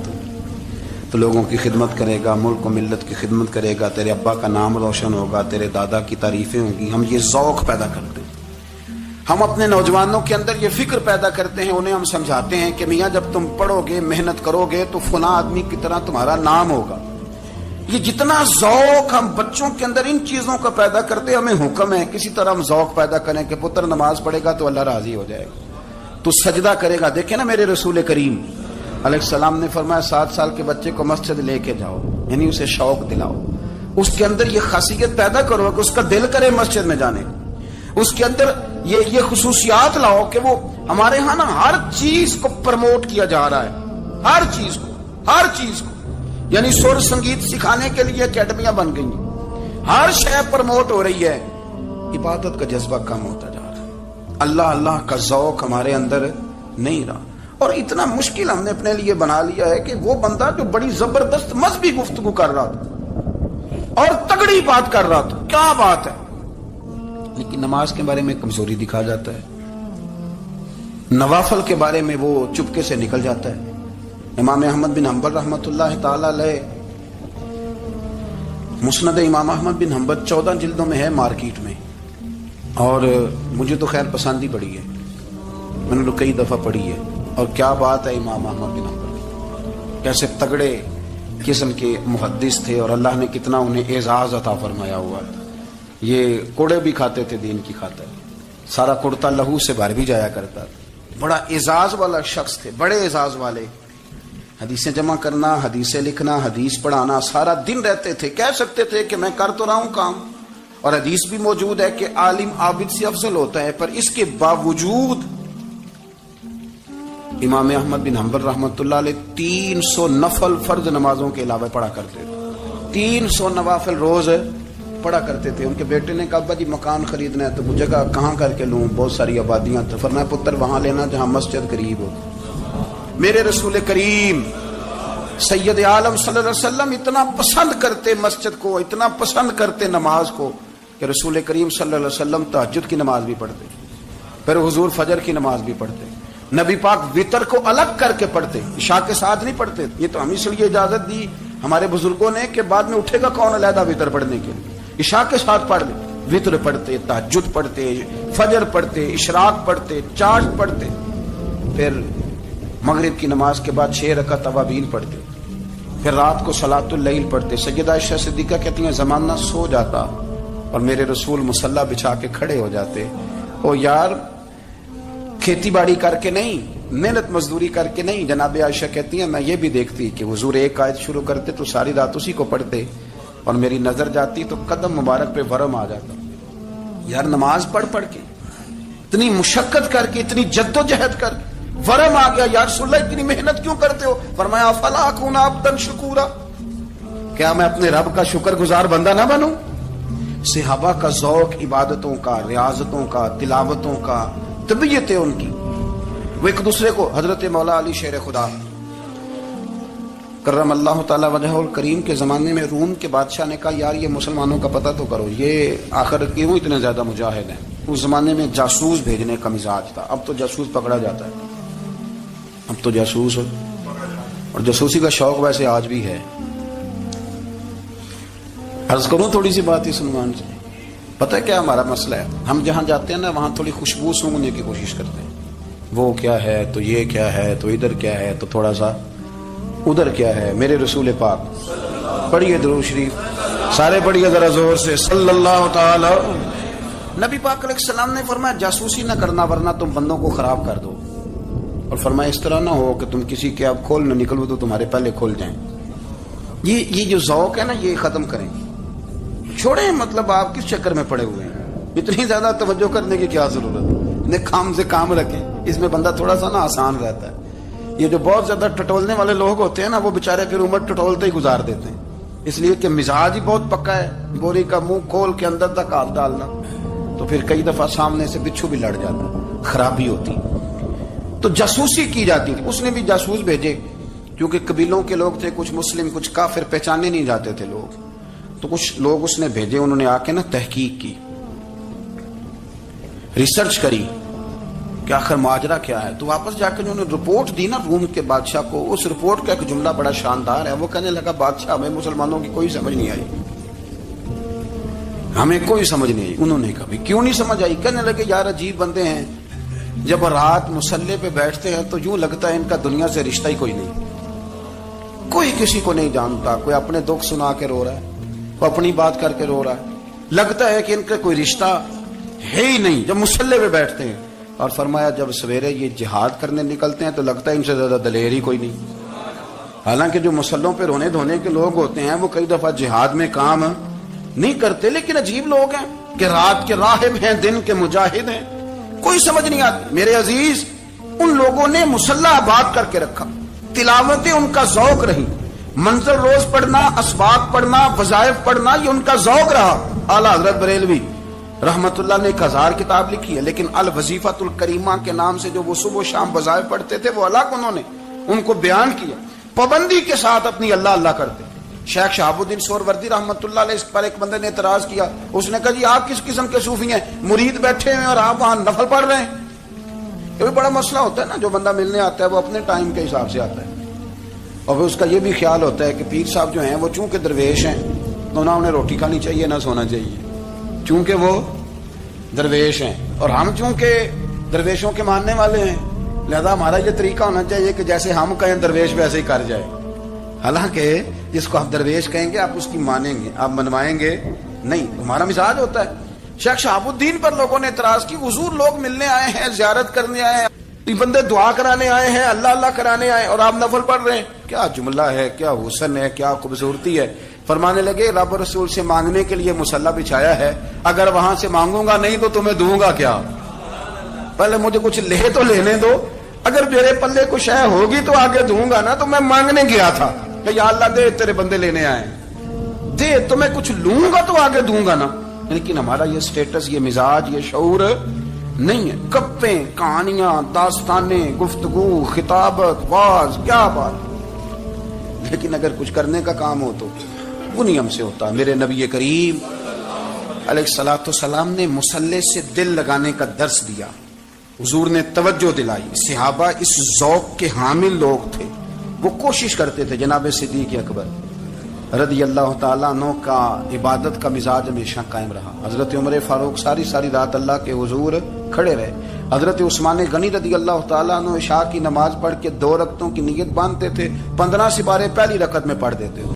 تو لوگوں کی خدمت کرے گا، ملک و ملت کی خدمت کرے گا، تیرے ابا کا نام روشن ہوگا، تیرے دادا کی تعریفیں ہوں گی. ہم یہ ذوق پیدا کرتے ہیں. ہم اپنے نوجوانوں کے اندر یہ فکر پیدا کرتے ہیں، انہیں ہم سمجھاتے ہیں کہ میاں جب تم پڑھو گے، محنت کرو گے تو فلاں آدمی کی طرح تمہارا نام ہوگا. یہ جتنا ذوق ہم بچوں کے اندر ان چیزوں کا پیدا کرتے ہیں، ہمیں حکم ہے کسی طرح ہم ذوق پیدا کریں کہ پتر نماز پڑھے گا تو اللہ راضی ہو جائے گا، تو سجدہ کرے گا. دیکھیں نا میرے رسول کریم علیہ السلام نے فرمایا 7 سال کے بچے کو مسجد لے کے جاؤ، یعنی اسے شوق دلاؤ، اس کے اندر یہ خاصیت پیدا کرو کہ اس کا دل کرے مسجد میں جانے، اس کے اندر یہ خصوصیات لاؤ کہ وہ ہمارے ہاں نا ہر چیز کو پروموٹ کیا جا رہا ہے، ہر چیز کو یعنی سر سنگیت سکھانے کے لیے اکیڈمیاں بن گئی، ہر شے پروموٹ ہو رہی ہے. عبادت کا جذبہ کم ہوتا جا رہا ہے، اللہ اللہ کا ذوق ہمارے اندر نہیں رہا. اور اتنا مشکل ہم نے اپنے لیے بنا لیا ہے کہ وہ بندہ جو بڑی زبردست مذہبی گفتگو کر رہا تھا اور تگڑی بات کر رہا تھا، کیا بات ہے، لیکن نماز کے بارے میں کمزوری دکھا جاتا ہے، نوافل کے بارے میں وہ چپکے سے نکل جاتا ہے. امام احمد بن حنبل رحمۃ اللہ تعالی علیہ، مسند امام احمد بن حنبل 14 جلدوں میں ہے مارکیٹ میں، اور مجھے تو خیر پسند ہی پڑی ہے، میں نے تو کئی دفعہ پڑھی ہے. اور کیا بات ہے امام احمد بن حنبل، کیسے تگڑے قسم کے محدث تھے اور اللہ نے کتنا انہیں اعزاز عطا فرمایا ہوا ہے. یہ کوڑے بھی کھاتے تھے دین کی خاطر، سارا کرتا لہو سے بھر بھی جایا کرتا تھا. بڑا اعزاز والا شخص تھے, بڑے اعزاز والے. حدیثیں جمع کرنا, حدیثیں لکھنا, حدیث پڑھانا, سارا دن رہتے تھے. کہہ سکتے تھے کہ میں کر تو رہا ہوں کام, اور حدیث بھی موجود ہے کہ عالم عابد سے افضل ہوتا ہے, پر اس کے باوجود امام احمد بن حنبل رحمۃ اللہ علیہ 300 نفل فرض نمازوں کے علاوہ پڑھا کرتے تھے. 300 نوافل روز پڑھا کرتے تھے. ان کے بیٹے نے کہا ابا جی مکان خریدنا ہے, تو وہ جگہ کہاں کر کے لوں, بہت ساری آبادیاں. تو فرمایا پتر وہاں لینا جہاں مسجد قریب ہو. میرے رسول کریم سید عالم صلی اللہ علیہ وسلم اتنا پسند کرتے مسجد کو, اتنا پسند کرتے نماز کو, کہ رسول کریم صلی اللہ علیہ وسلم تہجد کی نماز بھی پڑھتے, پھر حضور فجر کی نماز بھی پڑھتے. نبی پاک وتر کو الگ کر کے پڑھتے, عشاء کے ساتھ نہیں پڑھتے. یہ تو ہم اس لیے اجازت دی ہمارے بزرگوں نے کہ بعد میں اٹھے گا کون علیحدہ وتر پڑھنے کے لیے, عشاء کے ساتھ پڑھ لیں. وتر پڑھتے, تہجد پڑھتے, فجر پڑھتے, اشراق پڑھتے, چاشت پڑھتے, پھر مغرب کی نماز کے بعد 6 رکعت اوابین پڑھتے, پھر رات کو صلاۃ اللیل پڑھتے. سیدہ عائشہ صدیقہ کہتی ہیں زمانہ سو جاتا اور میرے رسول مصلی بچھا کے کھڑے ہو جاتے. او یار کھیتی باڑی کر کے نہیں, محنت مزدوری کر کے نہیں. جناب عائشہ کہتی ہیں میں یہ بھی دیکھتی کہ حضور ایک آیت شروع کرتے تو ساری رات اسی کو پڑھتے, اور میری نظر جاتی تو قدم مبارک پہ ورم آ جاتا. یار نماز پڑھ پڑھ کے, اتنی مشقت کر کے, اتنی جد و جہد کر کے ورم آ گیا. یا رسول اللہ اتنی محنت کیوں کرتے ہو؟ فرمایا افلا اکون عبدا شکورا, کیا میں اپنے رب کا شکر گزار بندہ نہ بنوں؟ صحابہ کا ذوق عبادتوں کا, ریاضتوں کا, تلاوتوں کا, طبیعت ہے ان کی. وہ ایک دوسرے کو, حضرت مولا علی شیر خدا کرم اللہ تعالی وجہہ الکریم کے زمانے میں روم کے بادشاہ نے کہا یار یہ مسلمانوں کا پتہ تو کرو, یہ آخر کیوں اتنے زیادہ مجاہد ہیں. اس زمانے میں جاسوس بھیجنے کا مزاج تھا, اب تو جاسوس پکڑا جاتا ہے, اب تو جاسوس, اور جاسوسی کا شوق ویسے آج بھی ہے. عرض کروں تھوڑی سی بات اس عنوان سے. پتہ ہے کیا ہمارا مسئلہ ہے؟ ہم جہاں جاتے ہیں نا وہاں تھوڑی خوشبو سونگنے کی کوشش کرتے ہیں. وہ کیا ہے تو یہ کیا ہے تو ادھر کیا ہے تو تھوڑا سا ادھر کیا ہے. میرے رسول پاک پڑھیے درود شریف, سارے پڑھیے ذرا زور سے, صلی اللہ تعالی. نبی پاک علیہ السلام نے فرمایا جاسوسی نہ کرنا ورنہ تم بندوں کو خراب کر دو, اور فرمایا اس طرح نہ ہو کہ تم کسی کے اب کھول نہ نکلو تو تمہارے پہلے کھول جائیں. یہ جو ذوق ہے نا یہ ختم کریں, چھوڑیں. مطلب آپ کس چکر میں پڑے ہوئے ہیں, اتنی زیادہ توجہ کرنے کی کیا ضرورت ہے؟ کام سے کام رکھیں, اس میں بندہ تھوڑا سا نا آسان رہتا ہے. یہ جو بہت زیادہ ٹٹولنے والے لوگ ہوتے ہیں نا وہ بےچارے پھر عمر ٹٹولتے ہی گزار دیتے ہیں, اس لیے کہ مزاج ہی بہت پکا ہے. بوری کا منہ کھول کے اندر تک ہاتھ ڈالنا, تو پھر کئی دفعہ سامنے سے بچھو بھی لڑ جاتا, خرابی ہوتی. تو جاسوسی کی جاتی تھی. اس نے بھی جاسوس بھیجے کیونکہ قبیلوں کے لوگ تھے, کچھ مسلم کچھ کافر, پہچانے نہیں جاتے تھے لوگ. تو کچھ لوگ اس نے بھیجے, انہوں نے آ کے نا تحقیق کی, ریسرچ کری کہ آخر ماجرا کیا ہے. تو واپس جا کے انہوں نے رپورٹ دی نا روم کے بادشاہ کو. اس رپورٹ کا ایک جملہ بڑا شاندار ہے. وہ کہنے لگا بادشاہ ہمیں مسلمانوں کی کوئی سمجھ نہیں آئی, ہمیں کوئی سمجھ نہیں آئی. انہوں نے کہا کیوں نہیں سمجھ آئی؟ کہنے لگے یار عجیب بندے ہیں, جب رات مصلے پہ بیٹھتے ہیں تو یوں لگتا ہے ان کا دنیا سے رشتہ ہی کوئی نہیں, کوئی کسی کو نہیں جانتا. کوئی اپنے دکھ سنا کے رو رہا ہے, کوئی اپنی بات کر کے رو رہا ہے, لگتا ہے کہ ان کا کوئی رشتہ ہے ہی نہیں جب مصلے پہ بیٹھتے ہیں. اور فرمایا جب سویرے یہ جہاد کرنے نکلتے ہیں تو لگتا ہے ان سے زیادہ دلیر ہی کوئی نہیں. حالانکہ جو مسلوں پہ رونے دھونے کے لوگ ہوتے ہیں وہ کئی دفعہ جہاد میں کام نہیں کرتے, لیکن عجیب لوگ ہیں کہ رات کے راہب ہیں, دن کے مجاہد ہیں, کوئی سمجھ نہیں آتی. میرے عزیز ان لوگوں نے مصلح آباد کر کے رکھا, تلاوتیں ان کا ذوق رہی, منظر روز پڑھنا, اسباق پڑھنا, وظائف پڑھنا, یہ ان کا ذوق رہا. اعلیٰ حضرت بریلوی رحمت اللہ نے 1000 کتاب لکھی ہے, لیکن الوظیفۃ الکریمہ کے نام سے جو وہ صبح و شام وظائف پڑھتے تھے وہ الگ انہوں نے ان کو بیان کیا, پابندی کے ساتھ اپنی اللہ اللہ کرتے. شیخ شہاب الدین سہروردی رحمت اللہ علیہ, اس پر ایک بندے نے اعتراض کیا. اس نے کہا جی آپ کس قسم کے صوفی ہیں, مرید بیٹھے ہیں اور آپ وہاں نفل پڑھ رہے ہیں. یہ بھی بڑا مسئلہ ہوتا ہے نا, جو بندہ ملنے آتا ہے وہ اپنے ٹائم کے حساب سے آتا ہے, اور پھر اس کا یہ بھی خیال ہوتا ہے کہ پیر صاحب جو ہیں وہ چونکہ درویش ہیں تو نہ انہیں روٹی کھانی چاہیے نہ سونا چاہیے, چونکہ وہ درویش ہیں, اور ہم چونکہ درویشوں کے ماننے والے ہیں لہذا ہمارا یہ طریقہ ہونا چاہیے کہ جیسے ہم کہیں درویش ویسے ہی کر جائے. حالانکہ جس کو آپ درویش کہیں گے آپ اس کی مانیں گے, آپ منوائیں گے نہیں, ہمارا مزاج ہوتا ہے. شیخ شہاب الدین پر لوگوں نے اعتراض کی، حضور لوگ ملنے آئے ہیں، زیارت کرنے آئے ہیں، یہ بندے دعا کرانے آئے ہیں، اللہ اللہ کرانے آئے اور آپ نفل پڑھ رہے ہیں، کیا جملہ ہے، کیا حسن ہے، کیا خوبصورتی ہے۔ فرمانے لگے رب رسول سے مانگنے کے لیے مصلی بچھایا ہے، اگر وہاں سے مانگوں گا نہیں تو تمہیں دوں گا کیا؟ پہلے مجھے کچھ لے تو لینے دو، اگر میرے پلے کچھ ہے ہوگی تو آگے دوں گا نا۔ تو میں مانگنے گیا تھا کہ یا اللہ دے، تیرے بندے لینے آئے، دے تو میں کچھ لوں گا تو آگے دوں گا نا۔ لیکن ہمارا یہ سٹیٹس، یہ مزاج، یہ شعور نہیں ہے۔ گپیں، کہانیاں، داستانیں، گفتگو، خطابت، واز، کیا بات۔ لیکن اگر کچھ کرنے کا کام ہو تو انہی ہم سے ہوتا۔ میرے نبی کریم علیہ الصلوۃ والسلام نے مصلی سے دل لگانے کا درس دیا، حضور نے توجہ دلائی۔ صحابہ اس ذوق کے حامل لوگ تھے، وہ کوشش کرتے تھے۔ جناب صدیق اکبر رضی اللہ تعالیٰ عنہ کا عبادت کا مزاج ہمیشہ قائم رہا۔ حضرت عمر فاروق ساری رات اللہ کے حضور کھڑے رہے۔ حضرت عثمان غنی رضی اللہ تعالیٰ عنہ عشاء کی نماز پڑھ کے 2 رکعتوں کی نیت باندھتے تھے، 15 سپارے پہلی رکعت میں پڑھ دیتے ہو۔